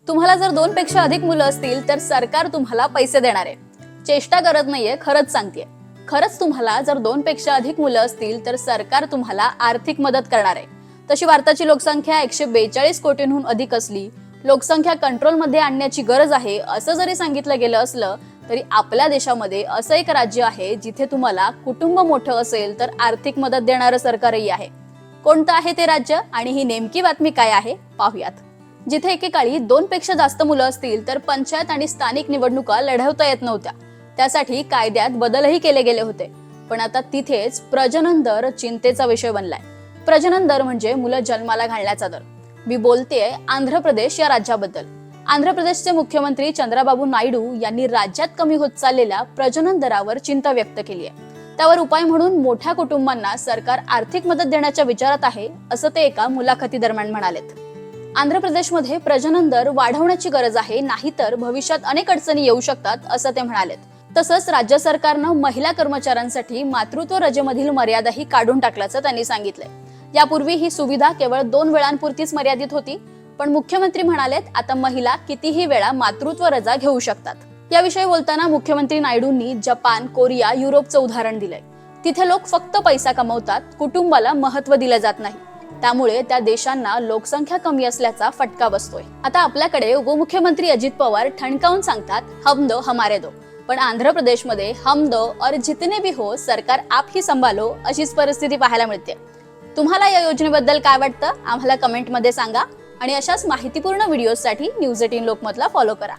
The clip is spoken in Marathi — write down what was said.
तुम्हाला जर 2 पेक्षा अधिक मुलं असतील तर सरकार तुम्हाला पैसे देणार आहे. चेष्टा करत नाहीये, खरंच सांगतेय. खरंच तुम्हाला जर 2 पेक्षा अधिक मुलं असतील तर सरकार तुम्हाला आर्थिक मदत करणार आहे. तशी भारताची लोकसंख्या 142 कोटींहून अधिक असली, लोकसंख्या कंट्रोलमध्ये आणण्याची गरज आहे असं जरी सांगितलं गेलं असलं तरी आपल्या देशामध्ये असं एक राज्य आहे जिथे तुम्हाला कुटुंब मोठं असेल तर आर्थिक मदत देणारं सरकारही आहे. कोणतं आहे ते राज्य आणि ही नेमकी बातमी काय आहे पाहूयात. जिथे एकेकाळी 2 पेक्षा जास्त मुलं असतील तर पंचायत आणि स्थानिक निवडणुका लढवता येत नव्हत्या. त्यासाठी कायद्यात बदलही केले गेले होते. पण आता तिथेच प्रजनन दर चिंतेचा विषय बनलाय. प्रजनन दर म्हणजे मुलं जन्माला घालण्याचा दर. मी बोलतेय आंध्र प्रदेश या राज्याबद्दल. आंध्र प्रदेशचे मुख्यमंत्री चंद्राबाबू नायडू यांनी राज्यात कमी होत चाललेल्या प्रजनन दरावर चिंता व्यक्त केली आहे. त्यावर उपाय म्हणून मोठ्या कुटुंबांना सरकार आर्थिक मदत देण्याच्या विचारात आहे असं ते एका मुलाखती दरम्यान म्हणालेत. आंध्र प्रदेशमध्ये प्रजनन दर वाढवण्याची गरज आहे, नाहीतर भविष्यात अनेक अडचणी येऊ शकतात असं ते म्हणालेत. तसंच राज्य सरकारनं महिला कर्मचाऱ्यांसाठी मातृत्व रजेमधील मर्यादाही काढून टाकल्याचं त्यांनी सांगितलंय. यापूर्वी ही सुविधा केवळ 2 वेळांपुरतीच मर्यादित होती, पण मुख्यमंत्री म्हणालेत आता महिला कितीही वेळा मातृत्व रजा घेऊ शकतात. याविषयी बोलताना मुख्यमंत्री नायडूंनी जपान, कोरिया, युरोपचं उदाहरण दिलंय. तिथे लोक फक्त पैसा कमवतात, कुटुंबाला महत्त्व दिलं जात नाही. त्यामुळे त्या देशांना लोकसंख्या कमी असल्याचा फटका बसतोय. आता आपल्याकडे उपमुख्यमंत्री अजित पवार ठणकावून सांगतात हम दो हमारे दो, पण आंध्र प्रदेशमध्ये हम दो और जितने भी हो सरकार आप ही संभालो अशीच परिस्थिती पाहायला मिळते. तुम्हाला या योजनेबद्दल काय वाटतं आम्हाला कमेंटमध्ये सांगा आणि अशाच माहितीपूर्ण व्हिडिओसाठी न्यूज 18 लोकमतला फॉलो करा.